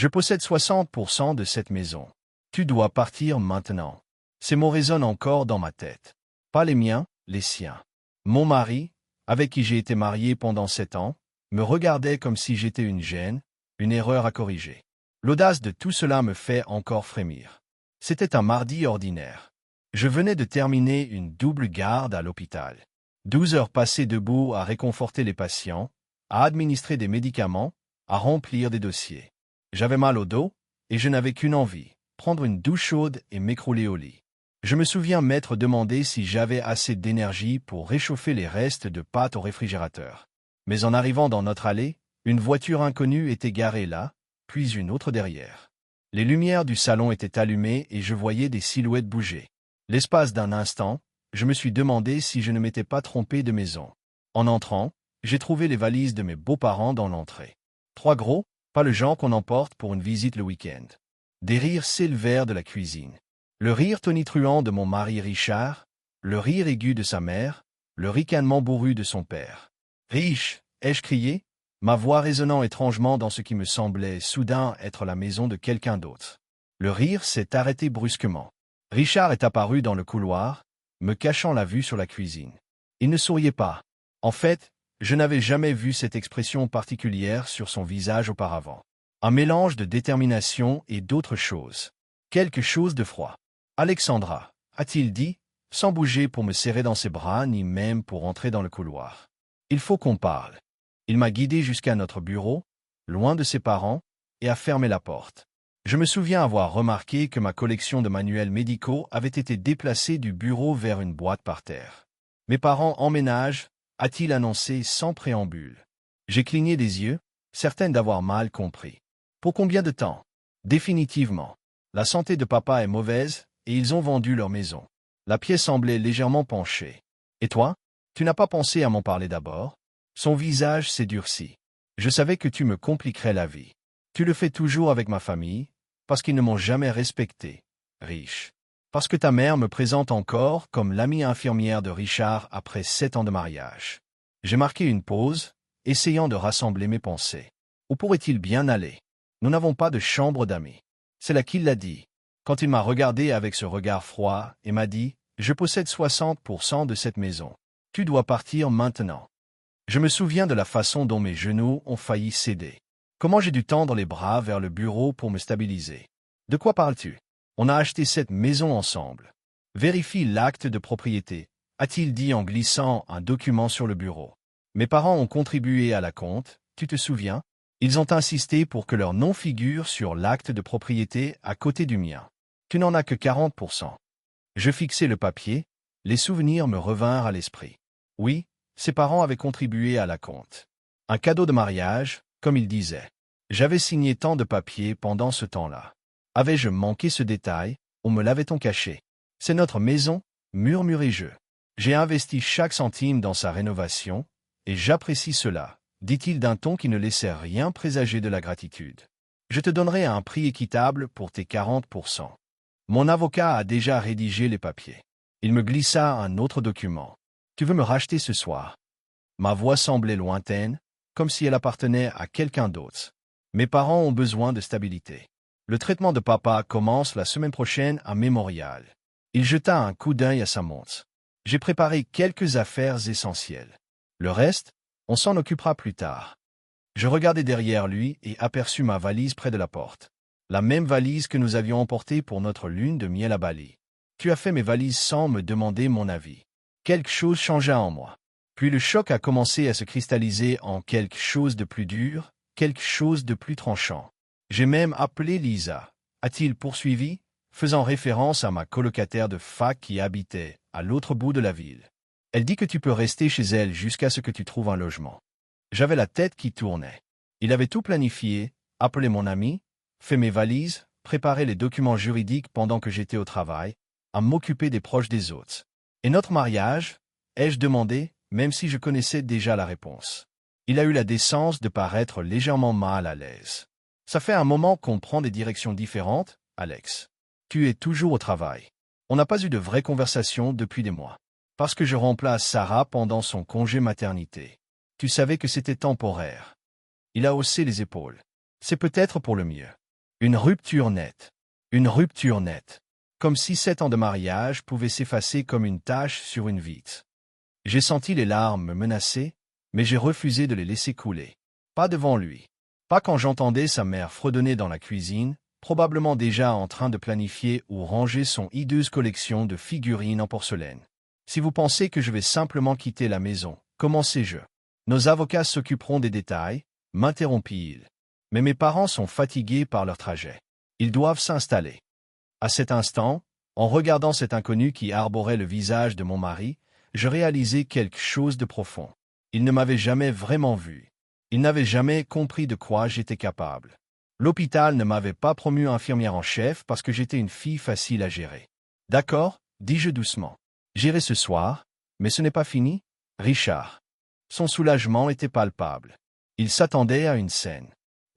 Je possède 60% de cette maison. Tu dois partir maintenant. Ces mots résonnent encore dans ma tête. Pas les miens, les siens. Mon mari, avec qui j'ai été marié pendant 7 ans, me regardait comme si j'étais une gêne, une erreur à corriger. L'audace de tout cela me fait encore frémir. C'était un mardi ordinaire. Je venais de terminer une double garde à l'hôpital. 12 heures passées debout à réconforter les patients, à administrer des médicaments, à remplir des dossiers. J'avais mal au dos, et je n'avais qu'une envie, prendre une douche chaude et m'écrouler au lit. Je me souviens m'être demandé si j'avais assez d'énergie pour réchauffer les restes de pâtes au réfrigérateur. Mais en arrivant dans notre allée, une voiture inconnue était garée là, puis une autre derrière. Les lumières du salon étaient allumées et je voyais des silhouettes bouger. L'espace d'un instant, je me suis demandé si je ne m'étais pas trompé de maison. En entrant, j'ai trouvé les valises de mes beaux-parents dans l'entrée. 3 gros, pas le genre qu'on emporte pour une visite le week-end. Des rires s'élevèrent de la cuisine. Le rire tonitruant de mon mari Richard, le rire aigu de sa mère, le ricanement bourru de son père. « Riche !» ai-je crié, ma voix résonnant étrangement dans ce qui me semblait soudain être la maison de quelqu'un d'autre. Le rire s'est arrêté brusquement. Richard est apparu dans le couloir, me cachant la vue sur la cuisine. Il ne souriait pas. En fait, je n'avais jamais vu cette expression particulière sur son visage auparavant. Un mélange de détermination et d'autre chose. Quelque chose de froid. « Alexandra » a-t-il dit, sans bouger pour me serrer dans ses bras ni même pour entrer dans le couloir. « Il faut qu'on parle. » Il m'a guidé jusqu'à notre bureau, loin de ses parents, et a fermé la porte. Je me souviens avoir remarqué que ma collection de manuels médicaux avait été déplacée du bureau vers une boîte par terre. « Mes parents emménagent » a-t-il annoncé sans préambule. J'ai cligné des yeux, certaine d'avoir mal compris. Pour combien de temps? Définitivement. La santé de papa est mauvaise, et ils ont vendu leur maison. La pièce semblait légèrement penchée. Et toi? Tu n'as pas pensé à m'en parler d'abord? Son visage s'est durci. Je savais que tu me compliquerais la vie. Tu le fais toujours avec ma famille, parce qu'ils ne m'ont jamais respecté, riche. Parce que ta mère me présente encore comme l'amie infirmière de Richard après 7 ans de mariage. J'ai marqué une pause, essayant de rassembler mes pensées. Où pourrait-il bien aller? Nous n'avons pas de chambre d'amis. C'est là qu'il l'a dit, quand il m'a regardé avec ce regard froid et m'a dit « Je possède 60% de cette maison. Tu dois partir maintenant. » Je me souviens de la façon dont mes genoux ont failli céder. Comment j'ai dû tendre les bras vers le bureau pour me stabiliser. De quoi parles-tu? On a acheté cette maison ensemble. Vérifie l'acte de propriété, a-t-il dit en glissant un document sur le bureau. Mes parents ont contribué à la compte, tu te souviens? Ils ont insisté pour que leur nom figure sur l'acte de propriété à côté du mien. Tu n'en as que 40%. Je fixai le papier, les souvenirs me revinrent à l'esprit. Oui, ses parents avaient contribué à la compte. Un cadeau de mariage, comme il disait. J'avais signé tant de papiers pendant ce temps-là. Avais-je manqué ce détail, ou me l'avait-on caché? C'est notre maison, murmurai-je. J'ai investi chaque centime dans sa rénovation, et j'apprécie cela, dit-il d'un ton qui ne laissait rien présager de la gratitude. Je te donnerai un prix équitable pour tes 40%. Mon avocat a déjà rédigé les papiers. Il me glissa un autre document. Tu veux me racheter ce soir? Ma voix semblait lointaine, comme si elle appartenait à quelqu'un d'autre. Mes parents ont besoin de stabilité. Le traitement de papa commence la semaine prochaine à Mémorial. Il jeta un coup d'œil à sa montre. J'ai préparé quelques affaires essentielles. Le reste, on s'en occupera plus tard. Je regardai derrière lui et aperçus ma valise près de la porte. La même valise que nous avions emportée pour notre lune de miel à Bali. Tu as fait mes valises sans me demander mon avis. Quelque chose changea en moi. Puis le choc a commencé à se cristalliser en quelque chose de plus dur, quelque chose de plus tranchant. J'ai même appelé Lisa, a-t-il poursuivi, faisant référence à ma colocataire de fac qui habitait à l'autre bout de la ville. Elle dit que tu peux rester chez elle jusqu'à ce que tu trouves un logement. J'avais la tête qui tournait. Il avait tout planifié, appelé mon ami, fait mes valises, préparé les documents juridiques pendant que j'étais au travail, à m'occuper des proches des autres. Et notre mariage? Ai-je demandé, même si je connaissais déjà la réponse. Il a eu la décence de paraître légèrement mal à l'aise. Ça fait un moment qu'on prend des directions différentes, Alex. Tu es toujours au travail. On n'a pas eu de vraie conversation depuis des mois. Parce que je remplace Sarah pendant son congé maternité. Tu savais que c'était temporaire. Il a haussé les épaules. C'est peut-être pour le mieux. Une rupture nette. Une rupture nette. Comme si 7 ans de mariage pouvaient s'effacer comme une tache sur une vitre. J'ai senti les larmes me menacer, mais j'ai refusé de les laisser couler. Pas devant lui. Pas quand j'entendais sa mère fredonner dans la cuisine, probablement déjà en train de planifier ou ranger son hideuse collection de figurines en porcelaine. Si vous pensez que je vais simplement quitter la maison, commencez-je. Nos avocats s'occuperont des détails, m'interrompit-il. Mais mes parents sont fatigués par leur trajet. Ils doivent s'installer. À cet instant, en regardant cet inconnu qui arborait le visage de mon mari, je réalisais quelque chose de profond. Il ne m'avait jamais vraiment vu. Il n'avait jamais compris de quoi j'étais capable. L'hôpital ne m'avait pas promu infirmière en chef parce que j'étais une fille facile à gérer. D'accord, dis-je doucement. J'irai ce soir, mais ce n'est pas fini, Richard. Son soulagement était palpable. Il s'attendait à une scène.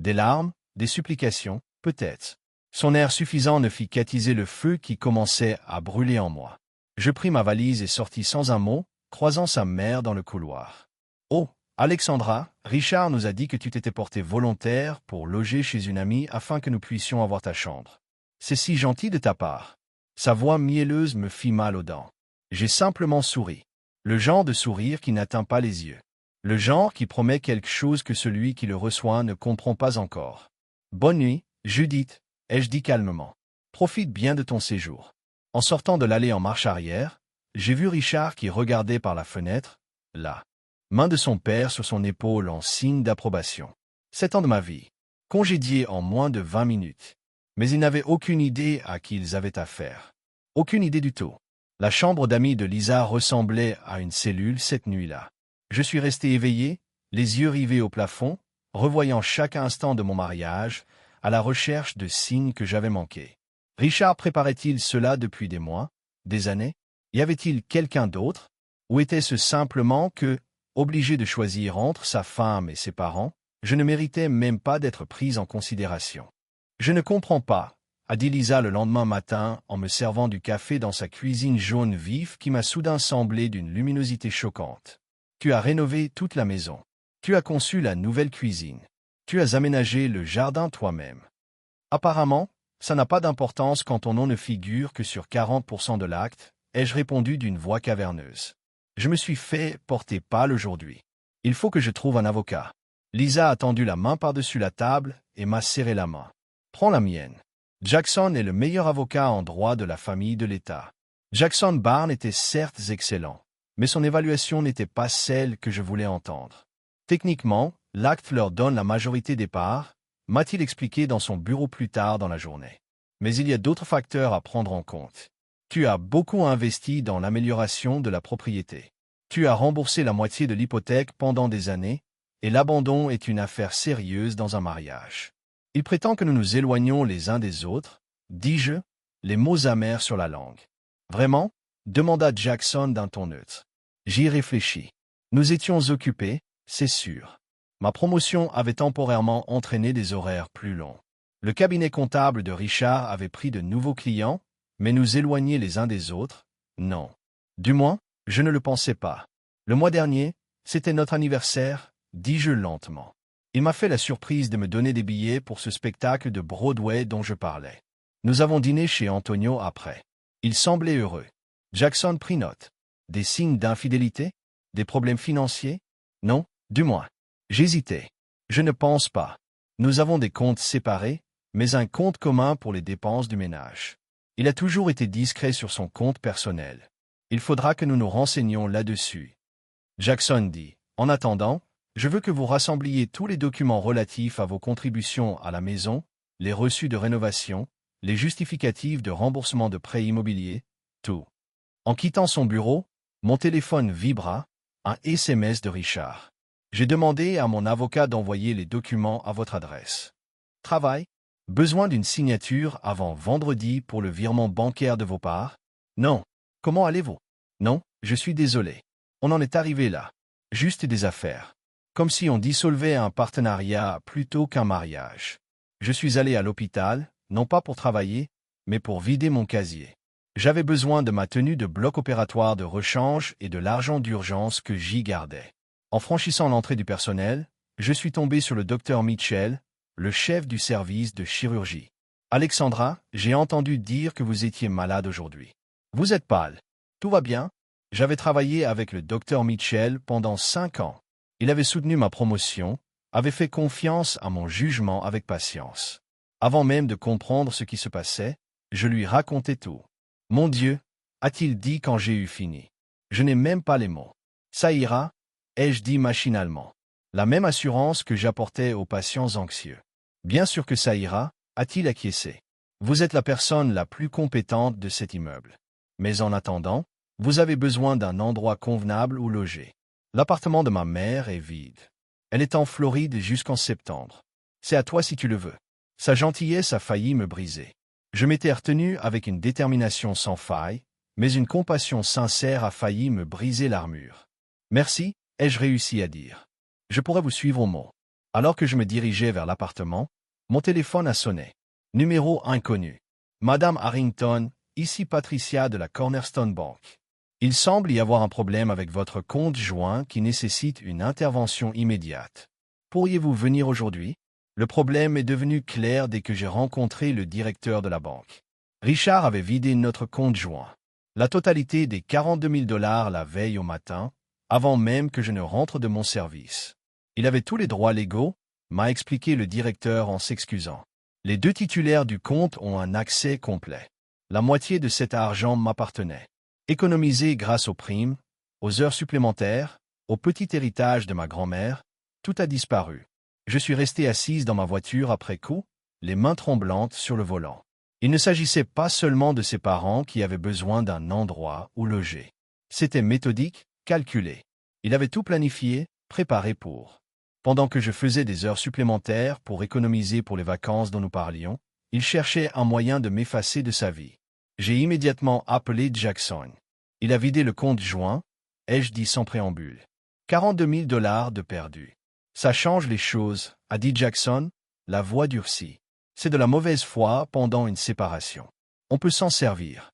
Des larmes, des supplications, peut-être. Son air suffisant ne fit qu'attiser le feu qui commençait à brûler en moi. Je pris ma valise et sortis sans un mot, croisant sa mère dans le couloir. « Oh, Alexandra, Richard nous a dit que tu t'étais portée volontaire pour loger chez une amie afin que nous puissions avoir ta chambre. C'est si gentil de ta part. » Sa voix mielleuse me fit mal aux dents. J'ai simplement souri. Le genre de sourire qui n'atteint pas les yeux. Le genre qui promet quelque chose que celui qui le reçoit ne comprend pas encore. « Bonne nuit, Judith, » ai-je dit calmement. « Profite bien de ton séjour. » En sortant de l'allée en marche arrière, j'ai vu Richard qui regardait par la fenêtre, là. Main de son père sur son épaule en signe d'approbation. 7 ans de ma vie. Congédiés en moins de 20 minutes. Mais ils n'avaient aucune idée à qui ils avaient affaire. Aucune idée du tout. La chambre d'amis de Lisa ressemblait à une cellule cette nuit-là. Je suis resté éveillé, les yeux rivés au plafond, revoyant chaque instant de mon mariage, à la recherche de signes que j'avais manqués. Richard préparait-il cela depuis des mois, des années? Y avait-il quelqu'un d'autre? Ou était-ce simplement que, obligé de choisir entre sa femme et ses parents, je ne méritais même pas d'être prise en considération? Je ne comprends pas, a dit Lisa le lendemain matin en me servant du café dans sa cuisine jaune vif qui m'a soudain semblé d'une luminosité choquante. Tu as rénové toute la maison. Tu as conçu la nouvelle cuisine. Tu as aménagé le jardin toi-même. Apparemment, ça n'a pas d'importance quand ton nom ne figure que sur 40% de l'acte, ai-je répondu d'une voix caverneuse. Je me suis fait porter pâle aujourd'hui. Il faut que je trouve un avocat. Lisa a tendu la main par-dessus la table et m'a serré la main. Prends la mienne. Jackson est le meilleur avocat en droit de la famille de l'État. Jackson Barnes était certes excellent, mais son évaluation n'était pas celle que je voulais entendre. Techniquement, l'acte leur donne la majorité des parts, m'a-t-il expliqué dans son bureau plus tard dans la journée. Mais il y a d'autres facteurs à prendre en compte. Tu as beaucoup investi dans l'amélioration de la propriété. Tu as remboursé la moitié de l'hypothèque pendant des années, et l'abandon est une affaire sérieuse dans un mariage. Il prétend que nous nous éloignons les uns des autres, dis-je, les mots amers sur la langue. Vraiment? Demanda Jackson d'un ton neutre. J'y réfléchis. Nous étions occupés, c'est sûr. Ma promotion avait temporairement entraîné des horaires plus longs. Le cabinet comptable de Richard avait pris de nouveaux clients, mais nous éloigner les uns des autres, non. Du moins, je ne le pensais pas. Le mois dernier, c'était notre anniversaire, dis-je lentement. Il m'a fait la surprise de me donner des billets pour ce spectacle de Broadway dont je parlais. Nous avons dîné chez Antonio après. Il semblait heureux. Jackson prit note. Des signes d'infidélité? Des problèmes financiers? Non, du moins. J'hésitais. Je ne pense pas. Nous avons des comptes séparés, mais un compte commun pour les dépenses du ménage. Il a toujours été discret sur son compte personnel. Il faudra que nous nous renseignions là-dessus. Jackson dit, en attendant, je veux que vous rassembliez tous les documents relatifs à vos contributions à la maison, les reçus de rénovation, les justificatifs de remboursement de prêts immobiliers, tout. En quittant son bureau, mon téléphone vibra, un SMS de Richard. J'ai demandé à mon avocat d'envoyer les documents à votre adresse. Travail? Besoin d'une signature avant vendredi pour le virement bancaire de vos parts? Non. Comment allez-vous? Non, je suis désolé. On en est arrivé là. Juste des affaires. Comme si on dissolvait un partenariat plutôt qu'un mariage. Je suis allé à l'hôpital, non pas pour travailler, mais pour vider mon casier. J'avais besoin de ma tenue de bloc opératoire de rechange et de l'argent d'urgence que j'y gardais. En franchissant l'entrée du personnel, je suis tombé sur le docteur Mitchell, le chef du service de chirurgie. Alexandra, j'ai entendu dire que vous étiez malade aujourd'hui. Vous êtes pâle. Tout va bien? J'avais travaillé avec le docteur Mitchell pendant 5 ans. Il avait soutenu ma promotion, avait fait confiance à mon jugement avec patience. Avant même de comprendre ce qui se passait, je lui racontais tout. Mon Dieu, a-t-il dit quand j'ai eu fini. Je n'ai même pas les mots. Ça ira, ai-je dit machinalement. La même assurance que j'apportais aux patients anxieux. Bien sûr que ça ira, a-t-il acquiescé. Vous êtes la personne la plus compétente de cet immeuble. Mais en attendant, vous avez besoin d'un endroit convenable où loger. L'appartement de ma mère est vide. Elle est en Floride jusqu'en septembre. C'est à toi si tu le veux. Sa gentillesse a failli me briser. Je m'étais retenu avec une détermination sans faille, mais une compassion sincère a failli me briser l'armure. Merci, ai-je réussi à dire. Je pourrais vous suivre au mot. Alors que je me dirigeais vers l'appartement, mon téléphone a sonné. Numéro inconnu. Madame Harrington, ici Patricia de la Cornerstone Bank. Il semble y avoir un problème avec votre compte joint qui nécessite une intervention immédiate. Pourriez-vous venir aujourd'hui? Le problème est devenu clair dès que j'ai rencontré le directeur de la banque. Richard avait vidé notre compte joint. La totalité des 42 000 $ la veille au matin, avant même que je ne rentre de mon service. Il avait tous les droits légaux, m'a expliqué le directeur en s'excusant. Les 2 titulaires du compte ont un accès complet. La moitié de cet argent m'appartenait. Économisé grâce aux primes, aux heures supplémentaires, au petit héritage de ma grand-mère, tout a disparu. Je suis resté assise dans ma voiture après coup, les mains tremblantes sur le volant. Il ne s'agissait pas seulement de ses parents qui avaient besoin d'un endroit où loger. C'était méthodique, calculé. Il avait tout planifié, préparé pour. Pendant que je faisais des heures supplémentaires pour économiser pour les vacances dont nous parlions, il cherchait un moyen de m'effacer de sa vie. J'ai immédiatement appelé Jackson. Il a vidé le compte joint, ai-je dit sans préambule. 42 000 $ de perdus. Ça change les choses, a dit Jackson, la voix durcie. C'est de la mauvaise foi pendant une séparation. On peut s'en servir.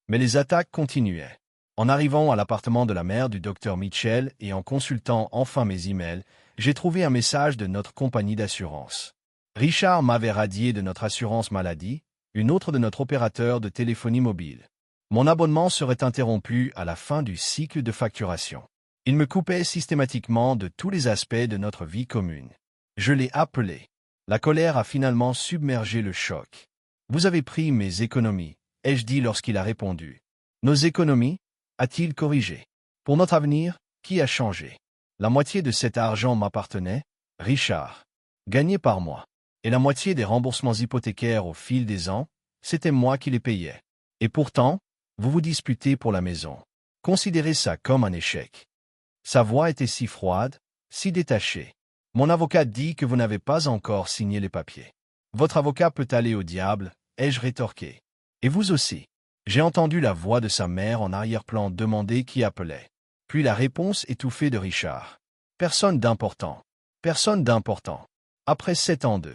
Mais les attaques continuaient. En arrivant à l'appartement de la mère du docteur Mitchell et en consultant enfin mes emails, j'ai trouvé un message de notre compagnie d'assurance. Richard m'avait radié de notre assurance maladie, une autre de notre opérateur de téléphonie mobile. Mon abonnement serait interrompu à la fin du cycle de facturation. Il me coupait systématiquement de tous les aspects de notre vie commune. Je l'ai appelé. La colère a finalement submergé le choc. Vous avez pris mes économies, ai-je dit lorsqu'il a répondu. Nos économies, a-t-il corrigé. Pour notre avenir, qui a changé? La moitié de cet argent m'appartenait, Richard, gagné par moi. Et la moitié des remboursements hypothécaires au fil des ans, c'était moi qui les payais. Et pourtant, vous vous disputez pour la maison. Considérez ça comme un échec. Sa voix était si froide, si détachée. Mon avocat dit que vous n'avez pas encore signé les papiers. Votre avocat peut aller au diable, ai-je rétorqué. Et vous aussi. J'ai entendu la voix de sa mère en arrière-plan demander qui appelait. Puis la réponse étouffée de Richard. Personne d'important. Personne d'important. Après 7 ans de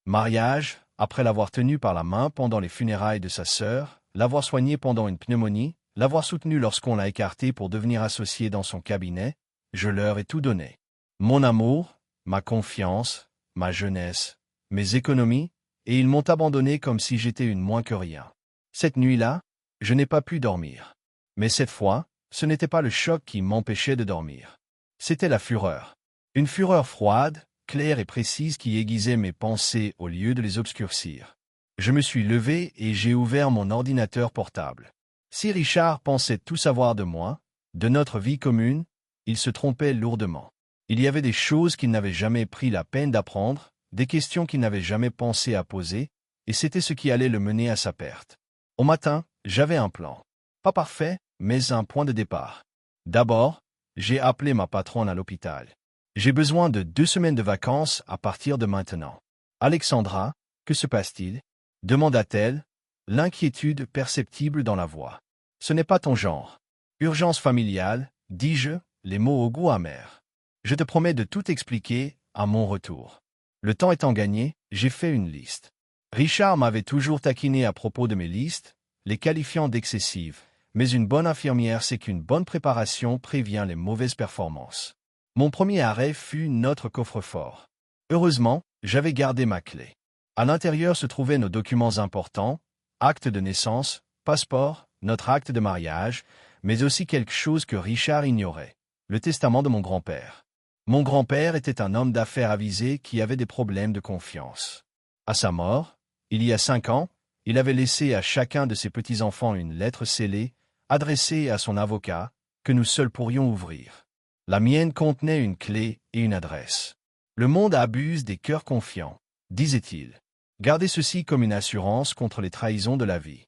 mariage, après l'avoir tenu par la main pendant les funérailles de sa sœur, l'avoir soigné pendant une pneumonie, l'avoir soutenu lorsqu'on l'a écarté pour devenir associé dans son cabinet, je leur ai tout donné. Mon amour, ma confiance, ma jeunesse, mes économies, et ils m'ont abandonné comme si j'étais une moins que rien. Cette nuit-là, je n'ai pas pu dormir. Mais cette fois, ce n'était pas le choc qui m'empêchait de dormir. C'était la fureur. Une fureur froide, claire et précise qui aiguisait mes pensées au lieu de les obscurcir. Je me suis levé et j'ai ouvert mon ordinateur portable. Si Richard pensait tout savoir de moi, de notre vie commune, il se trompait lourdement. Il y avait des choses qu'il n'avait jamais pris la peine d'apprendre, des questions qu'il n'avait jamais pensé à poser, et c'était ce qui allait le mener à sa perte. Au matin, j'avais un plan. Pas parfait, mais un point de départ. D'abord, j'ai appelé ma patronne à l'hôpital. J'ai besoin de 2 semaines de vacances à partir de maintenant. Alexandra, que se passe-t-il? Demanda-t-elle, l'inquiétude perceptible dans la voix. Ce n'est pas ton genre. Urgence familiale, dis-je, les mots au goût amer. Je te promets de tout expliquer à mon retour. Le temps étant gagné, j'ai fait une liste. Richard m'avait toujours taquiné à propos de mes listes, les qualifiant d'excessives, mais une bonne infirmière sait qu'une bonne préparation prévient les mauvaises performances. Mon premier arrêt fut notre coffre-fort. Heureusement, j'avais gardé ma clé. À l'intérieur se trouvaient nos documents importants, acte de naissance, passeport, notre acte de mariage, mais aussi quelque chose que Richard ignorait, le testament de mon grand-père. Mon grand-père était un homme d'affaires avisé qui avait des problèmes de confiance. À sa mort, il y a 5 ans, il avait laissé à chacun de ses petits-enfants une lettre scellée, adressée à son avocat, que nous seuls pourrions ouvrir. La mienne contenait une clé et une adresse. Le monde abuse des cœurs confiants, disait-il. Gardez ceci comme une assurance contre les trahisons de la vie.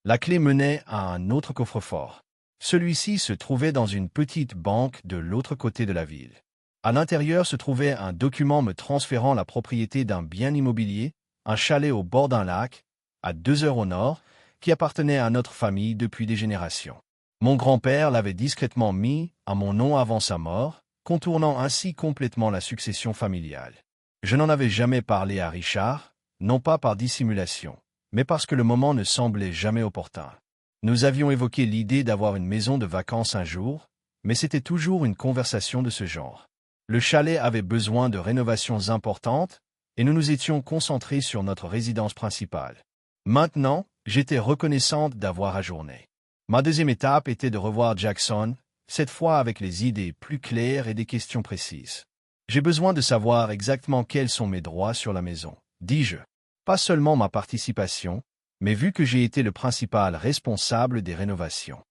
La clé menait à un autre coffre-fort. Celui-ci se trouvait dans une petite banque de l'autre côté de la ville. À l'intérieur se trouvait un document me transférant la propriété d'un bien immobilier, un chalet au bord d'un lac, à 2 heures au nord, qui appartenait à notre famille depuis des générations. Mon grand-père l'avait discrètement mis à mon nom avant sa mort, contournant ainsi complètement la succession familiale. Je n'en avais jamais parlé à Richard, non pas par dissimulation, mais parce que le moment ne semblait jamais opportun. Nous avions évoqué l'idée d'avoir une maison de vacances un jour, mais c'était toujours une conversation de ce genre. Le chalet avait besoin de rénovations importantes, et nous nous étions concentrés sur notre résidence principale. Maintenant, j'étais reconnaissante d'avoir ajourné. Ma deuxième étape était de revoir Jackson, cette fois avec les idées plus claires et des questions précises. J'ai besoin de savoir exactement quels sont mes droits sur la maison, dis-je. Pas seulement ma participation, mais vu que j'ai été le principal responsable des rénovations.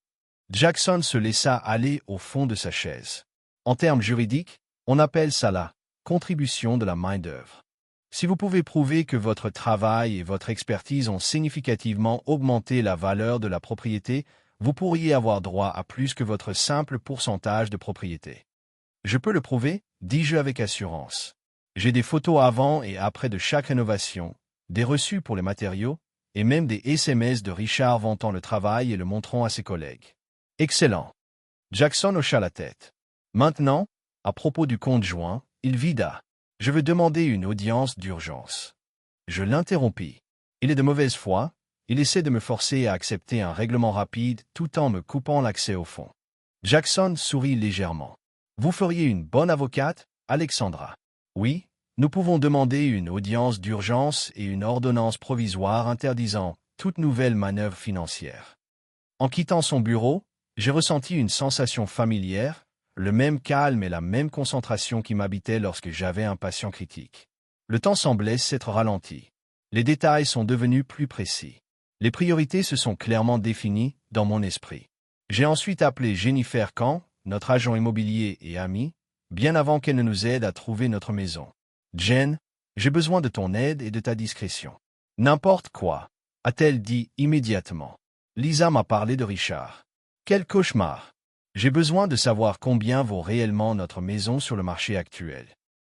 Jackson se laissa aller au fond de sa chaise. En termes juridiques, on appelle ça la contribution de la main-d'œuvre. Si vous pouvez prouver que votre travail et votre expertise ont significativement augmenté la valeur de la propriété, vous pourriez avoir droit à plus que votre simple pourcentage de propriété. Je peux le prouver, dis-je avec assurance. J'ai des photos avant et après de chaque rénovation, des reçus pour les matériaux, et même des SMS de Richard vantant le travail et le montrant à ses collègues. Excellent. Jackson hocha la tête. Maintenant, à propos du compte joint, il vida. Je veux demander une audience d'urgence. Je l'interrompis. Il est de mauvaise foi, il essaie de me forcer à accepter un règlement rapide tout en me coupant l'accès au fond. Jackson sourit légèrement. Vous feriez une bonne avocate, Alexandra. Oui, nous pouvons demander une audience d'urgence et une ordonnance provisoire interdisant toute nouvelle manœuvre financière. En quittant son bureau, j'ai ressenti une sensation familière, le même calme et la même concentration qui m'habitait lorsque j'avais un patient critique. Le temps semblait s'être ralenti. Les détails sont devenus plus précis. Les priorités se sont clairement définies dans mon esprit. J'ai ensuite appelé Jennifer Kahn, notre agent immobilier et ami, bien avant qu'elle ne nous aide à trouver notre maison. Jen, j'ai besoin de ton aide et de ta discrétion. N'importe quoi, a-t-elle dit immédiatement. Lisa m'a parlé de Richard. Quel cauchemar! J'ai besoin de savoir combien vaut réellement notre maison sur le marché actuel.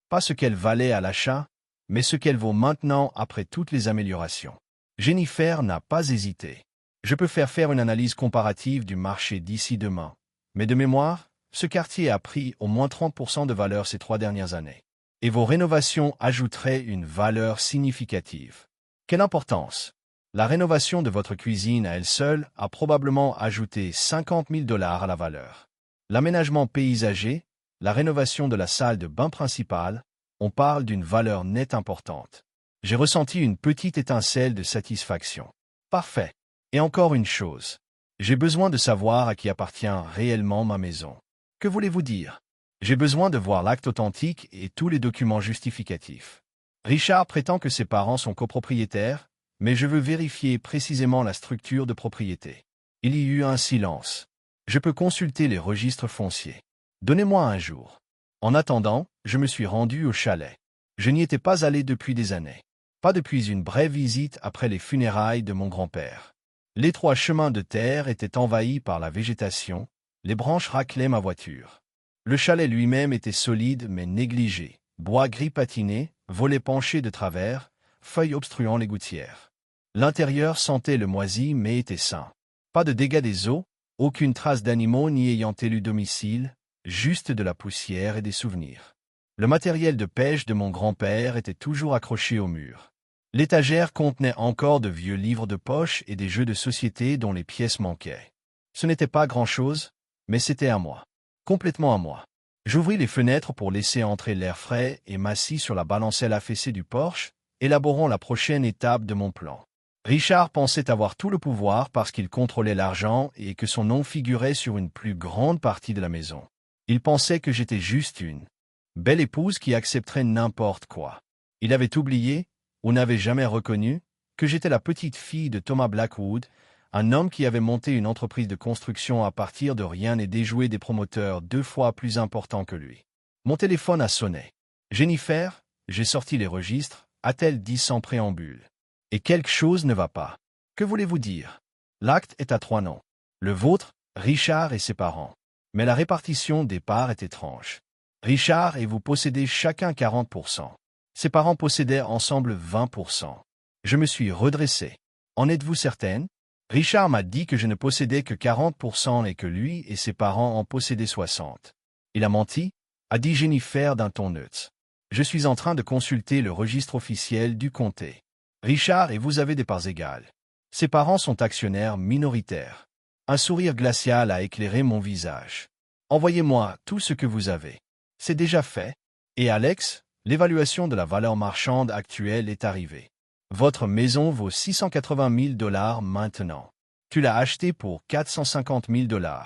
Pas ce qu'elle valait à l'achat, mais ce qu'elle vaut maintenant après toutes les améliorations. Jennifer n'a pas hésité. Je peux faire une analyse comparative du marché d'ici demain. Mais de mémoire, ce quartier a pris au moins 30% de valeur ces 3 dernières années. Et vos rénovations ajouteraient une valeur significative. Quelle importance! La rénovation de votre cuisine à elle seule a probablement ajouté 50 000 $ à la valeur. L'aménagement paysager, la rénovation de la salle de bain principale, on parle d'une valeur nette importante. J'ai ressenti une petite étincelle de satisfaction. Parfait. Et encore une chose. J'ai besoin de savoir à qui appartient réellement ma maison. Que voulez-vous dire? J'ai besoin de voir l'acte authentique et tous les documents justificatifs. Richard prétend que ses parents sont copropriétaires, mais je veux vérifier précisément la structure de propriété. Il y eut un silence. Je peux consulter les registres fonciers. Donnez-moi un jour. En attendant, je me suis rendu au chalet. Je n'y étais pas allé depuis des années. Pas depuis une brève visite après les funérailles de mon grand-père. L'étroit chemin de terre était envahi par la végétation, les branches raclaient ma voiture. Le chalet lui-même était solide mais négligé, bois gris patiné, volets penchés de travers, feuilles obstruant les gouttières. L'intérieur sentait le moisi mais était sain. Pas de dégâts des eaux, aucune trace d'animaux n'y ayant élu domicile, juste de la poussière et des souvenirs. Le matériel de pêche de mon grand-père était toujours accroché au mur. L'étagère contenait encore de vieux livres de poche et des jeux de société dont les pièces manquaient. Ce n'était pas grand-chose, mais c'était à moi. Complètement à moi. J'ouvris les fenêtres pour laisser entrer l'air frais et m'assis sur la balancelle affaissée du porche, élaborons la prochaine étape de mon plan. Richard pensait avoir tout le pouvoir parce qu'il contrôlait l'argent et que son nom figurait sur une plus grande partie de la maison. Il pensait que j'étais juste une belle épouse qui accepterait n'importe quoi. Il avait oublié, ou n'avait jamais reconnu, que j'étais la petite fille de Thomas Blackwood, un homme qui avait monté une entreprise de construction à partir de rien et déjoué des promoteurs 2 fois plus importants que lui. Mon téléphone a sonné. « Jennifer, j'ai sorti les registres », a-t-elle dit sans préambule. « Et quelque chose ne va pas. Que voulez-vous dire? L'acte est à 3 noms. Le vôtre, Richard et ses parents. Mais la répartition des parts est étrange. Richard et vous possédez chacun 40%. Ses parents possédaient ensemble 20%. Je me suis redressé. En êtes-vous certaine? Richard m'a dit que je ne possédais que 40% et que lui et ses parents en possédaient 60%. Il a menti, a dit Jennifer d'un ton neutre. Je suis en train de consulter le registre officiel du comté. Richard et vous avez des parts égales. Ses parents sont actionnaires minoritaires. Un sourire glacial a éclairé mon visage. Envoyez-moi tout ce que vous avez. C'est déjà fait. Et Alex, l'évaluation de la valeur marchande actuelle est arrivée. Votre maison vaut 680 000 $ maintenant. Tu l'as achetée pour 450 000 $.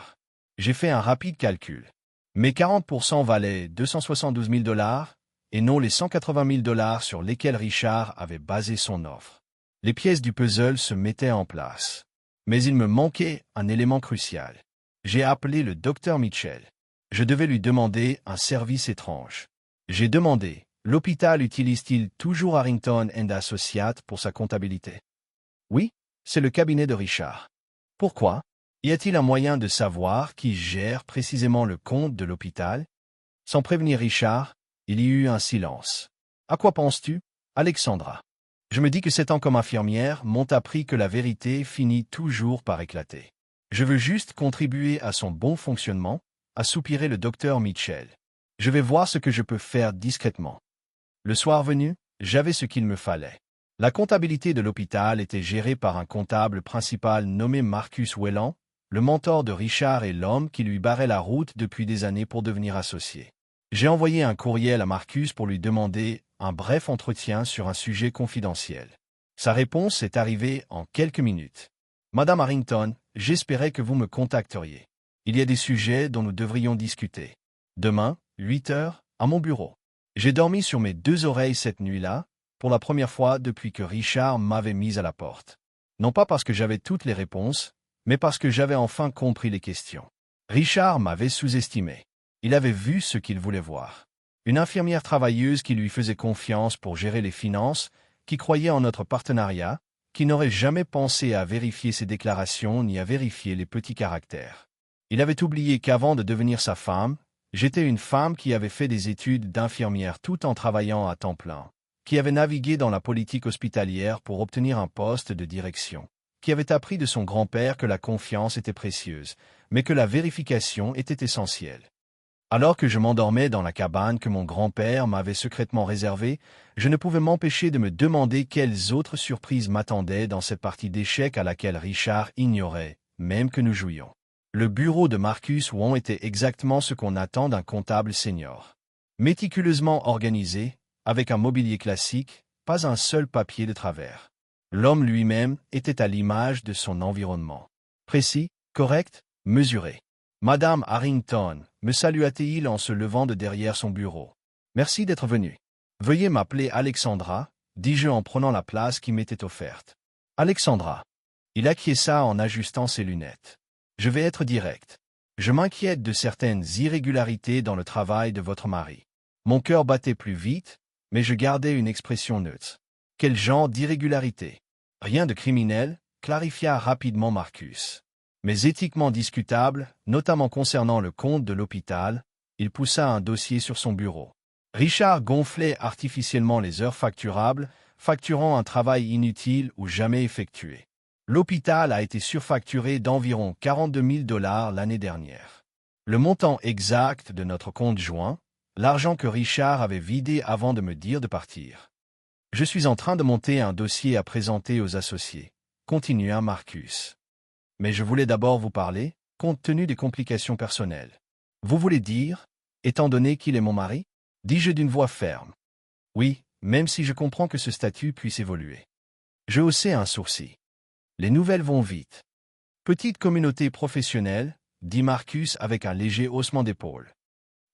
J'ai fait un rapide calcul. Mes 40% valaient 272 000 $ et non les 180 000 $ sur lesquels Richard avait basé son offre. Les pièces du puzzle se mettaient en place. Mais il me manquait un élément crucial. J'ai appelé le docteur Mitchell. Je devais lui demander un service étrange. J'ai demandé: l'hôpital utilise-t-il toujours Harrington & Associates pour sa comptabilité? Oui, c'est le cabinet de Richard. Pourquoi? Y a-t-il un moyen de savoir qui gère précisément le compte de l'hôpital? Sans prévenir Richard, il y eut un silence. À quoi penses-tu, Alexandra? Je me dis que 7 ans comme infirmière m'ont appris que la vérité finit toujours par éclater. Je veux juste contribuer à son bon fonctionnement, a soupiré le docteur Mitchell. Je vais voir ce que je peux faire discrètement. Le soir venu, j'avais ce qu'il me fallait. La comptabilité de l'hôpital était gérée par un comptable principal nommé Marcus Whelan, le mentor de Richard et l'homme qui lui barrait la route depuis des années pour devenir associé. J'ai envoyé un courriel à Marcus pour lui demander un bref entretien sur un sujet confidentiel. Sa réponse est arrivée en quelques minutes. Madame Harrington, j'espérais que vous me contacteriez. Il y a des sujets dont nous devrions discuter. Demain, 8 heures, à mon bureau. J'ai dormi sur mes 2 oreilles cette nuit-là, pour la première fois depuis que Richard m'avait mis à la porte. Non pas parce que j'avais toutes les réponses, mais parce que j'avais enfin compris les questions. Richard m'avait sous-estimé. Il avait vu ce qu'il voulait voir. Une infirmière travailleuse qui lui faisait confiance pour gérer les finances, qui croyait en notre partenariat, qui n'aurait jamais pensé à vérifier ses déclarations ni à vérifier les petits caractères. Il avait oublié qu'avant de devenir sa femme, j'étais une femme qui avait fait des études d'infirmière tout en travaillant à temps plein, qui avait navigué dans la politique hospitalière pour obtenir un poste de direction, qui avait appris de son grand-père que la confiance était précieuse, mais que la vérification était essentielle. Alors que je m'endormais dans la cabane que mon grand-père m'avait secrètement réservée, je ne pouvais m'empêcher de me demander quelles autres surprises m'attendaient dans cette partie d'échecs à laquelle Richard ignorait, même que nous jouions. Le bureau de Marcus Wong était exactement ce qu'on attend d'un comptable senior. Méticuleusement organisé, avec un mobilier classique, pas un seul papier de travers. L'homme lui-même était à l'image de son environnement. Précis, correct, mesuré. Madame Harrington, me salua-t-il en se levant de derrière son bureau. Merci d'être venu. Veuillez m'appeler Alexandra, dis-je en prenant la place qui m'était offerte. Alexandra. Il acquiesça en ajustant ses lunettes. Je vais être direct. Je m'inquiète de certaines irrégularités dans le travail de votre mari. Mon cœur battait plus vite, mais je gardais une expression neutre. Quel genre d'irrégularité? Rien de criminel, clarifia rapidement Marcus. Mais éthiquement discutable, notamment concernant le compte de l'hôpital, il poussa un dossier sur son bureau. Richard gonflait artificiellement les heures facturables, facturant un travail inutile ou jamais effectué. L'hôpital a été surfacturé d'environ 42 000 $ l'année dernière. Le montant exact de notre compte joint, l'argent que Richard avait vidé avant de me dire de partir. Je suis en train de monter un dossier à présenter aux associés, continua Marcus. Mais je voulais d'abord vous parler, compte tenu des complications personnelles. Vous voulez dire, étant donné qu'il est mon mari? Dis-je d'une voix ferme. Oui, même si je comprends que ce statut puisse évoluer. Je haussai un sourcil. Les nouvelles vont vite. Petite communauté professionnelle, dit Marcus avec un léger haussement d'épaule.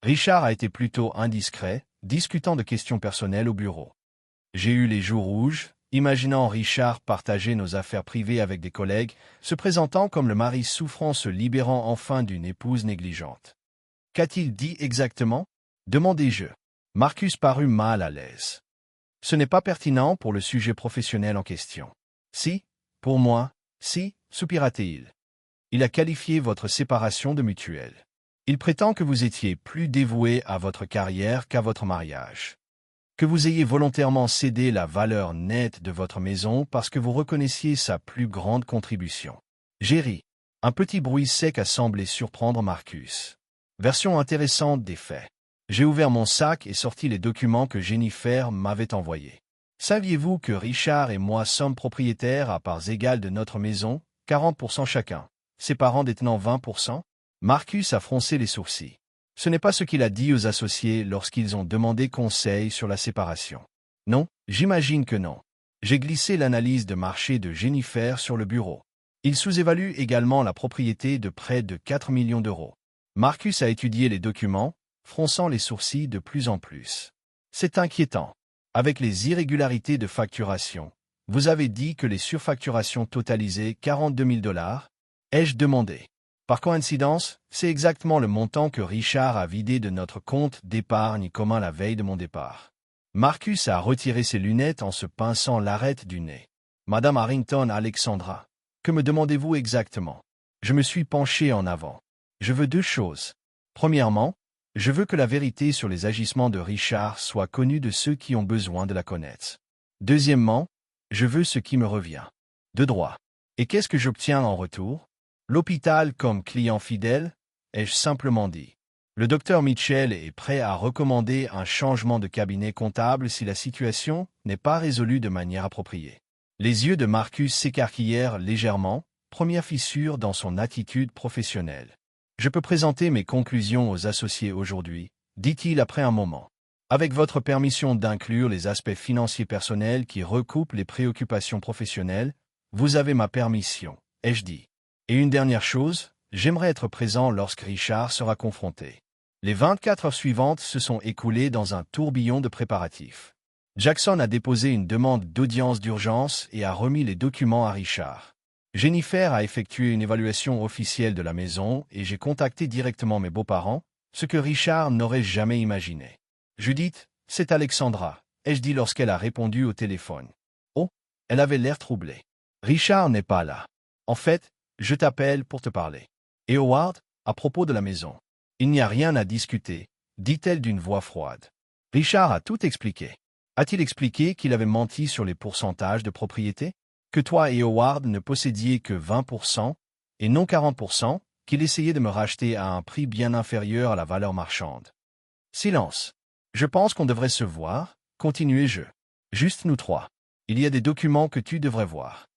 Richard a été plutôt indiscret, discutant de questions personnelles au bureau. J'ai eu les joues rouges, imaginant Richard partager nos affaires privées avec des collègues, se présentant comme le mari souffrant se libérant enfin d'une épouse négligente. Qu'a-t-il dit exactement? Demandai-je. Marcus parut mal à l'aise. Ce n'est pas pertinent pour le sujet professionnel en question. Si, pour moi, si, soupira-t-il. Il a qualifié votre séparation de mutuelle. Il prétend que vous étiez plus dévoué à votre carrière qu'à votre mariage. Que vous ayez volontairement cédé la valeur nette de votre maison parce que vous reconnaissiez sa plus grande contribution. J'ai ri. Un petit bruit sec a semblé surprendre Marcus. Version intéressante des faits. J'ai ouvert mon sac et sorti les documents que Jennifer m'avait envoyés. Saviez-vous que Richard et moi sommes propriétaires à parts égales de notre maison, 40% chacun, ses parents détenant 20%? Marcus a froncé les sourcils. Ce n'est pas ce qu'il a dit aux associés lorsqu'ils ont demandé conseil sur la séparation. Non, j'imagine que non. J'ai glissé l'analyse de marché de Jennifer sur le bureau. Il sous-évalue également la propriété de près de 4 millions d'euros. Marcus a étudié les documents, fronçant les sourcils de plus en plus. C'est inquiétant. Avec les irrégularités de facturation, vous avez dit que les surfacturations totalisaient 42 000 $, ai-je demandé. Par coïncidence, c'est exactement le montant que Richard a vidé de notre compte d'épargne commun la veille de mon départ. Marcus a retiré ses lunettes en se pinçant l'arête du nez. Madame Harrington Alexandra, que me demandez-vous exactement? Je me suis penché en avant. Je veux deux choses. Premièrement, je veux que la vérité sur les agissements de Richard soit connue de ceux qui ont besoin de la connaître. Deuxièmement, je veux ce qui me revient. De droit. Et qu'est-ce que j'obtiens en retour? L'hôpital comme client fidèle, ai-je simplement dit. Le docteur Mitchell est prêt à recommander un changement de cabinet comptable si la situation n'est pas résolue de manière appropriée. Les yeux de Marcus s'écarquillèrent légèrement, première fissure dans son attitude professionnelle. Je peux présenter mes conclusions aux associés aujourd'hui, dit-il après un moment. Avec votre permission d'inclure les aspects financiers personnels qui recoupent les préoccupations professionnelles, vous avez ma permission, ai-je dit. Et une dernière chose, j'aimerais être présent lorsque Richard sera confronté. Les 24 heures suivantes se sont écoulées dans un tourbillon de préparatifs. Jackson a déposé une demande d'audience d'urgence et a remis les documents à Richard. Jennifer a effectué une évaluation officielle de la maison et j'ai contacté directement mes beaux-parents, ce que Richard n'aurait jamais imaginé. Judith, c'est Alexandra, ai-je dit lorsqu'elle a répondu au téléphone. Oh, elle avait l'air troublée. Richard n'est pas là. En fait, je t'appelle pour te parler. Et Howard, à propos de la maison. Il n'y a rien à discuter, dit-elle d'une voix froide. Richard a tout expliqué. A-t-il expliqué qu'il avait menti sur les pourcentages de propriété? Que toi et Howard ne possédiez que 20% et non 40%, qu'il essayait de me racheter à un prix bien inférieur à la valeur marchande. Silence. Je pense qu'on devrait se voir, continuai-je. Juste nous trois. Il y a des documents que tu devrais voir.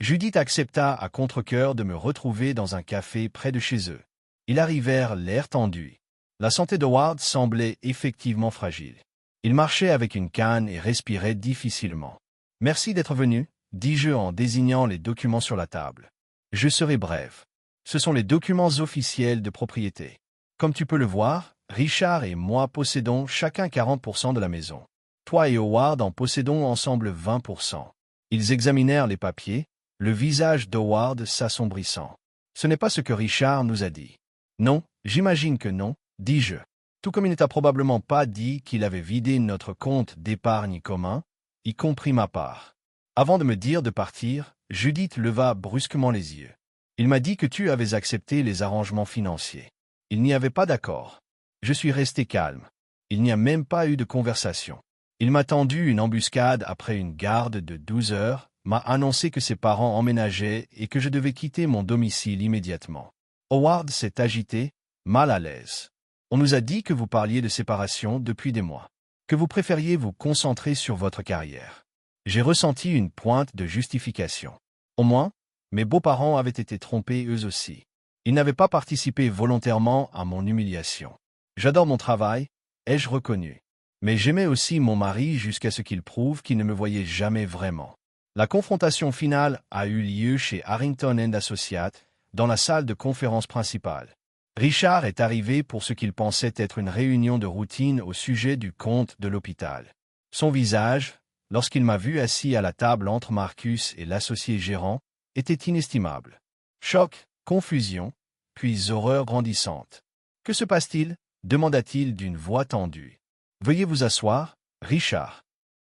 Judith accepta à contre-cœur de me retrouver dans un café près de chez eux. Ils arrivèrent l'air tendu. La santé d'Howard semblait effectivement fragile. Il marchait avec une canne et respirait difficilement. « Merci d'être venu », dis-je en désignant les documents sur la table. Je serai bref. Ce sont les documents officiels de propriété. Comme tu peux le voir, Richard et moi possédons chacun 40% de la maison. Toi et Howard en possédons ensemble 20%. Ils examinèrent les papiers, le visage d'Howard s'assombrissant. Ce n'est pas ce que Richard nous a dit. Non, j'imagine que non, dis-je. Tout comme il ne t'a probablement pas dit qu'il avait vidé notre compte d'épargne commun, y compris ma part. Avant de me dire de partir, Judith leva brusquement les yeux. Il m'a dit que tu avais accepté les arrangements financiers. Il n'y avait pas d'accord. Je suis resté calme. Il n'y a même pas eu de conversation. Il m'a tendu une embuscade après une garde de 12 heures, m'a annoncé que ses parents emménageaient et que je devais quitter mon domicile immédiatement. Howard s'est agité, mal à l'aise. On nous a dit que vous parliez de séparation depuis des mois, que vous préfériez vous concentrer sur votre carrière. J'ai ressenti une pointe de justification. Au moins, mes beaux-parents avaient été trompés eux aussi. Ils n'avaient pas participé volontairement à mon humiliation. J'adore mon travail, ai-je reconnu. Mais j'aimais aussi mon mari jusqu'à ce qu'il prouve qu'il ne me voyait jamais vraiment. La confrontation finale a eu lieu chez Harrington and Associates, dans la salle de conférence principale. Richard est arrivé pour ce qu'il pensait être une réunion de routine au sujet du compte de l'hôpital. Son visage, lorsqu'il m'a vu assis à la table entre Marcus et l'associé gérant, était inestimable. Choc, confusion, puis horreur grandissante. « Que se passe-t-il » demanda-t-il d'une voix tendue. « Veuillez vous asseoir, Richard. »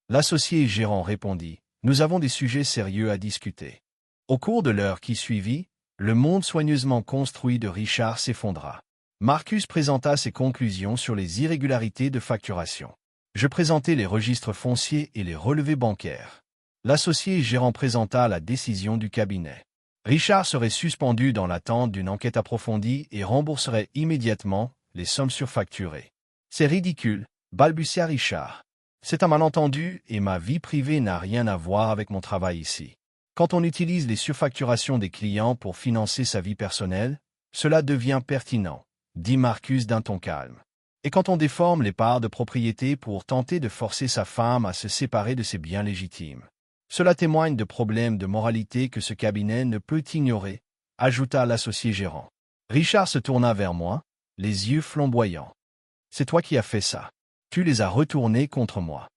L'associé gérant répondit. « Nous avons des sujets sérieux à discuter. » Au cours de l'heure qui suivit, le monde soigneusement construit de Richard s'effondra. Marcus présenta ses conclusions sur les irrégularités de facturation. Je présentai les registres fonciers et les relevés bancaires. L'associé gérant présenta la décision du cabinet. Richard serait suspendu dans l'attente d'une enquête approfondie et rembourserait immédiatement les sommes surfacturées. « C'est ridicule, » balbutia Richard. « C'est un malentendu et ma vie privée n'a rien à voir avec mon travail ici. Quand on utilise les surfacturations des clients pour financer sa vie personnelle, cela devient pertinent, » dit Marcus d'un ton calme. « Et quand on déforme les parts de propriété pour tenter de forcer sa femme à se séparer de ses biens légitimes. Cela témoigne de problèmes de moralité que ce cabinet ne peut ignorer, » ajouta l'associé gérant. Richard se tourna vers moi, les yeux flamboyants. « C'est toi qui as fait ça. Tu les as retournés contre moi. »«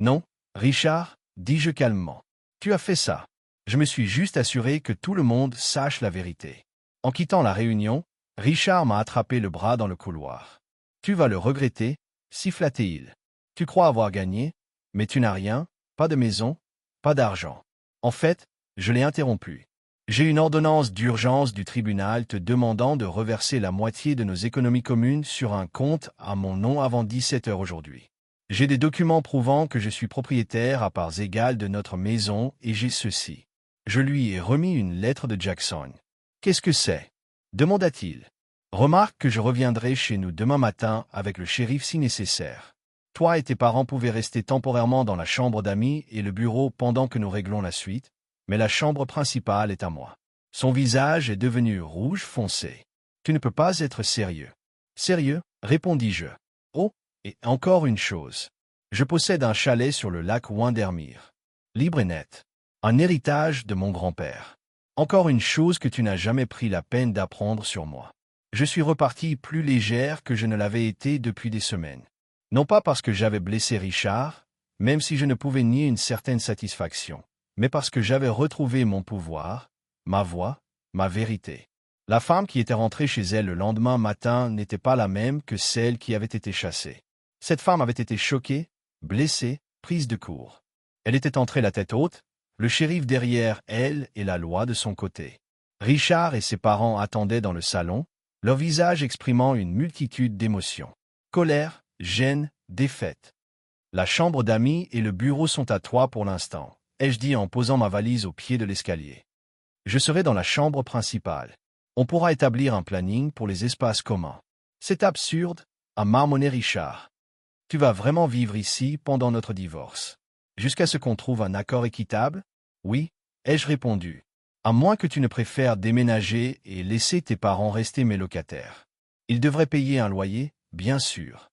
Non, Richard, » dis-je calmement. « Tu as fait ça. Je me suis juste assuré que tout le monde sache la vérité. » En quittant la réunion, Richard m'a attrapé le bras dans le couloir. « Tu vas le regretter, » siffla-t-il. « Tu crois avoir gagné, mais tu n'as rien, pas de maison, pas d'argent. En fait, je l'ai interrompu. J'ai une ordonnance d'urgence du tribunal te demandant de reverser la moitié de nos économies communes sur un compte à mon nom avant 17 heures aujourd'hui. J'ai des documents prouvant que je suis propriétaire à parts égales de notre maison et j'ai ceci. » Je lui ai remis une lettre de Jackson. « Qu'est-ce que c'est » demanda-t-il. « Remarque que je reviendrai chez nous demain matin avec le shérif si nécessaire. Toi et tes parents pouvez rester temporairement dans la chambre d'amis et le bureau pendant que nous réglons la suite, mais la chambre principale est à moi. » Son visage est devenu rouge foncé. « Tu ne peux pas être sérieux. »« Sérieux » répondis-je. « Oh, et encore une chose. Je possède un chalet sur le lac Windermere. Libre et net. Un héritage de mon grand-père. Encore une chose que tu n'as jamais pris la peine d'apprendre sur moi. Je suis reparti plus légère que je ne l'avais été depuis des semaines. Non pas parce que j'avais blessé Richard, même si je ne pouvais nier une certaine satisfaction, mais parce que j'avais retrouvé mon pouvoir, ma voix, ma vérité. La femme qui était rentrée chez elle le lendemain matin n'était pas la même que celle qui avait été chassée. Cette femme avait été choquée, blessée, prise de court. Elle était entrée la tête haute, le shérif derrière elle et la loi de son côté. Richard et ses parents attendaient dans le salon, leur visage exprimant une multitude d'émotions. Colère, gêne, défaite. « La chambre d'amis et le bureau sont à toi pour l'instant, » ai-je dit en posant ma valise au pied de l'escalier. « Je serai dans la chambre principale. On pourra établir un planning pour les espaces communs. »« C'est absurde, » a marmonné Richard. « Tu vas vraiment vivre ici pendant notre divorce. Jusqu'à ce qu'on trouve un accord équitable ? » « Oui, » ai-je répondu. « À moins que tu ne préfères déménager et laisser tes parents rester mes locataires. Ils devraient payer un loyer, bien sûr. »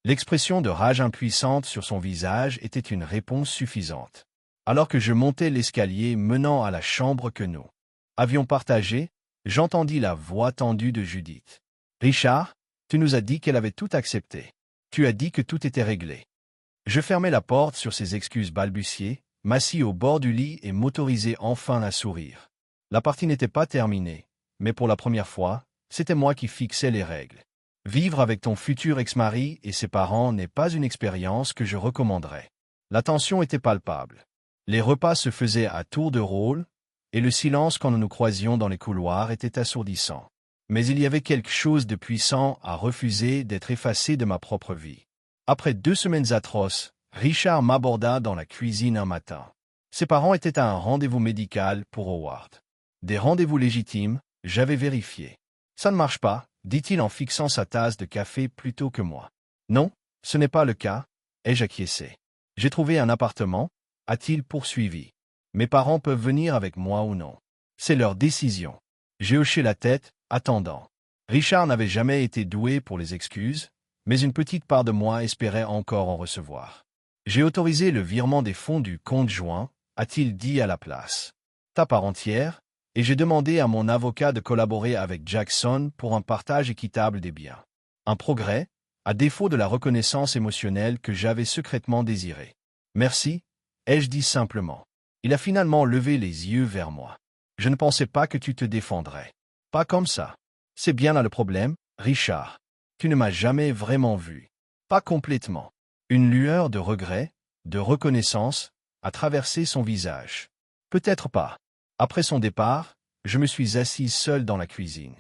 L'expression de rage impuissante sur son visage était une réponse suffisante. Alors que je montais l'escalier menant à la chambre que nous avions partagée, j'entendis la voix tendue de Judith. « Richard, tu nous as dit qu'elle avait tout accepté. Tu as dit que tout était réglé. » Je fermai la porte sur ses excuses balbutiées, m'assis au bord du lit et m'autorisai enfin à sourire. La partie n'était pas terminée, mais pour la première fois, c'était moi qui fixais les règles. Vivre avec ton futur ex-mari et ses parents n'est pas une expérience que je recommanderais. La tension était palpable. Les repas se faisaient à tour de rôle, et le silence quand nous nous croisions dans les couloirs était assourdissant. Mais il y avait quelque chose de puissant à refuser d'être effacé de ma propre vie. Après 2 semaines atroces, Richard m'aborda dans la cuisine un matin. Ses parents étaient à un rendez-vous médical pour Howard. Des rendez-vous légitimes, j'avais vérifié. Ça ne marche pas, dit-il en fixant sa tasse de café plutôt que moi. Non, ce n'est pas le cas, ai-je acquiescé. J'ai trouvé un appartement, a-t-il poursuivi. Mes parents peuvent venir avec moi ou non. C'est leur décision. J'ai hoché la tête, attendant. Richard n'avait jamais été doué pour les excuses, mais une petite part de moi espérait encore en recevoir. J'ai autorisé le virement des fonds du compte joint, a-t-il dit à la place. Ta part entière, et j'ai demandé à mon avocat de collaborer avec Jackson pour un partage équitable des biens. Un progrès, à défaut de la reconnaissance émotionnelle que j'avais secrètement désirée. Merci, ai-je dit simplement. Il a finalement levé les yeux vers moi. Je ne pensais pas que tu te défendrais. Pas comme ça. C'est bien là le problème, Richard. Tu ne m'as jamais vraiment vu. Pas complètement. Une lueur de regret, de reconnaissance, a traversé son visage. Peut-être pas. Après son départ, je me suis assise seule dans la cuisine.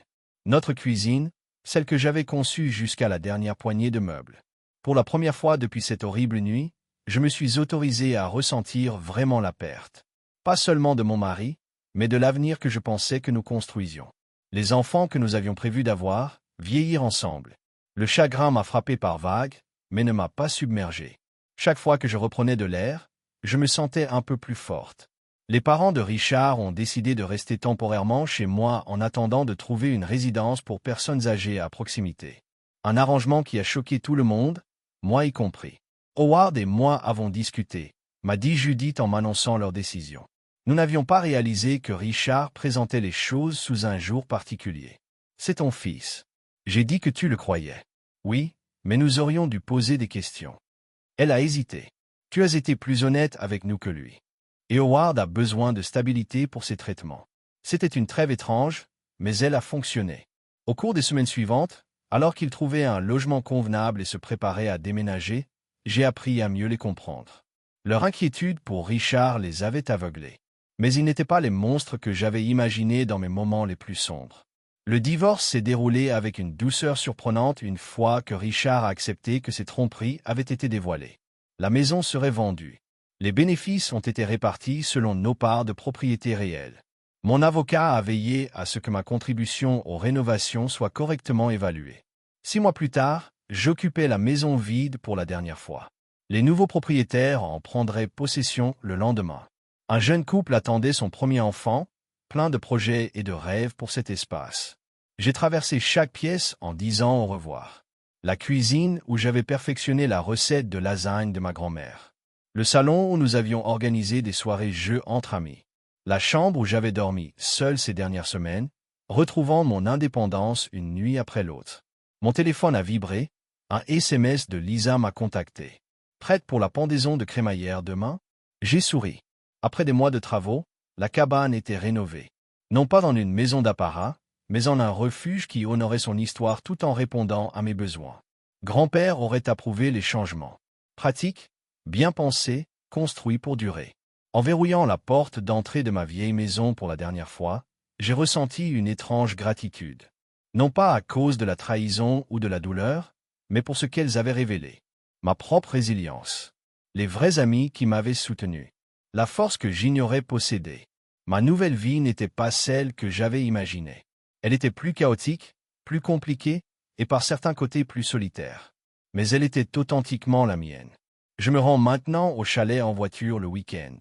Notre cuisine, celle que j'avais conçue jusqu'à la dernière poignée de meubles. Pour la première fois depuis cette horrible nuit, je me suis autorisé à ressentir vraiment la perte. Pas seulement de mon mari, mais de l'avenir que je pensais que nous construisions. Les enfants que nous avions prévu d'avoir, vieillir ensemble. Le chagrin m'a frappé par vagues, mais ne m'a pas submergé. Chaque fois que je reprenais de l'air, je me sentais un peu plus forte. Les parents de Richard ont décidé de rester temporairement chez moi en attendant de trouver une résidence pour personnes âgées à proximité. Un arrangement qui a choqué tout le monde, moi y compris. Howard et moi avons discuté, m'a dit Judith en m'annonçant leur décision. Nous n'avions pas réalisé que Richard présentait les choses sous un jour particulier. C'est ton fils. J'ai dit que tu le croyais. Oui, mais nous aurions dû poser des questions. Elle a hésité. Tu as été plus honnête avec nous que lui. Et Howard a besoin de stabilité pour ses traitements. C'était une trêve étrange, mais elle a fonctionné. Au cours des semaines suivantes, alors qu'il trouvait un logement convenable et se préparait à déménager, j'ai appris à mieux les comprendre. Leur inquiétude pour Richard les avait aveuglés. Mais ils n'étaient pas les monstres que j'avais imaginés dans mes moments les plus sombres. Le divorce s'est déroulé avec une douceur surprenante une fois que Richard a accepté que ses tromperies avaient été dévoilées. La maison serait vendue. Les bénéfices ont été répartis selon nos parts de propriété réelles. Mon avocat a veillé à ce que ma contribution aux rénovations soit correctement évaluée. 6 mois plus tard, j'occupais la maison vide pour la dernière fois. Les nouveaux propriétaires en prendraient possession le lendemain. Un jeune couple attendait son premier enfant, plein de projets et de rêves pour cet espace. J'ai traversé chaque pièce en disant au revoir. La cuisine où j'avais perfectionné la recette de lasagne de ma grand-mère. Le salon où nous avions organisé des soirées jeux entre amis. La chambre où j'avais dormi seul ces dernières semaines, retrouvant mon indépendance une nuit après l'autre. Mon téléphone a vibré, un SMS de Lisa m'a contacté. Prête pour la pendaison de crémaillère demain? J'ai souri. Après des mois de travaux, la cabane était rénovée. Non pas dans une maison d'apparat, mais en un refuge qui honorait son histoire tout en répondant à mes besoins. Grand-père aurait approuvé les changements. Pratique, bien pensé, construit pour durer. En verrouillant la porte d'entrée de ma vieille maison pour la dernière fois, j'ai ressenti une étrange gratitude. Non pas à cause de la trahison ou de la douleur, mais pour ce qu'elles avaient révélé. Ma propre résilience. Les vrais amis qui m'avaient soutenu. La force que j'ignorais posséder. Ma nouvelle vie n'était pas celle que j'avais imaginée. Elle était plus chaotique, plus compliquée, et par certains côtés plus solitaire. Mais elle était authentiquement la mienne. Je me rends maintenant au chalet en voiture le week-end.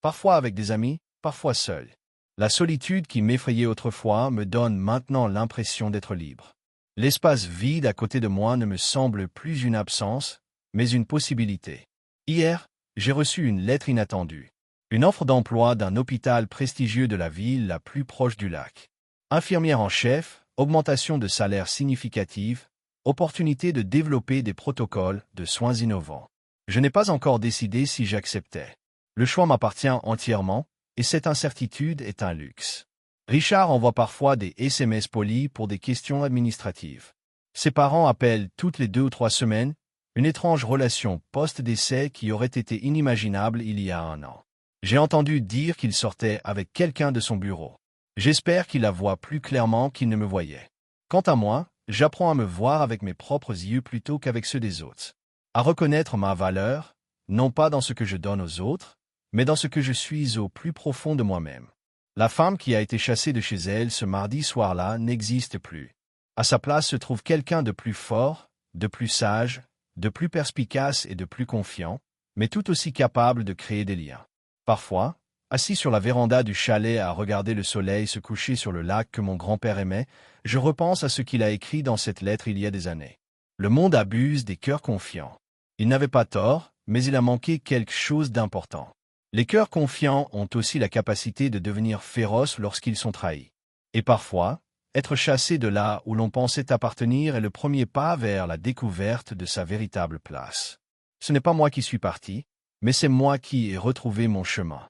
Parfois avec des amis, parfois seul. La solitude qui m'effrayait autrefois me donne maintenant l'impression d'être libre. L'espace vide à côté de moi ne me semble plus une absence, mais une possibilité. Hier, j'ai reçu une lettre inattendue. Une offre d'emploi d'un hôpital prestigieux de la ville la plus proche du lac. Infirmière en chef, augmentation de salaire significative, opportunité de développer des protocoles de soins innovants. Je n'ai pas encore décidé si j'acceptais. Le choix m'appartient entièrement, et cette incertitude est un luxe. Richard envoie parfois des SMS polis pour des questions administratives. Ses parents appellent toutes les 2 ou 3 semaines, une étrange relation post-décès qui aurait été inimaginable il y a 1 an. J'ai entendu dire qu'il sortait avec quelqu'un de son bureau. J'espère qu'il la voit plus clairement qu'il ne me voyait. Quant à moi, j'apprends à me voir avec mes propres yeux plutôt qu'avec ceux des autres. À reconnaître ma valeur, non pas dans ce que je donne aux autres, mais dans ce que je suis au plus profond de moi-même. La femme qui a été chassée de chez elle ce mardi soir-là n'existe plus. À sa place se trouve quelqu'un de plus fort, de plus sage, de plus perspicace et de plus confiant, mais tout aussi capable de créer des liens. Parfois, assis sur la véranda du chalet à regarder le soleil se coucher sur le lac que mon grand-père aimait, je repense à ce qu'il a écrit dans cette lettre il y a des années. Le monde abuse des cœurs confiants. Il n'avait pas tort, mais il a manqué quelque chose d'important. Les cœurs confiants ont aussi la capacité de devenir féroces lorsqu'ils sont trahis. Et parfois, être chassé de là où l'on pensait appartenir est le premier pas vers la découverte de sa véritable place. Ce n'est pas moi qui suis parti, mais c'est moi qui ai retrouvé mon chemin.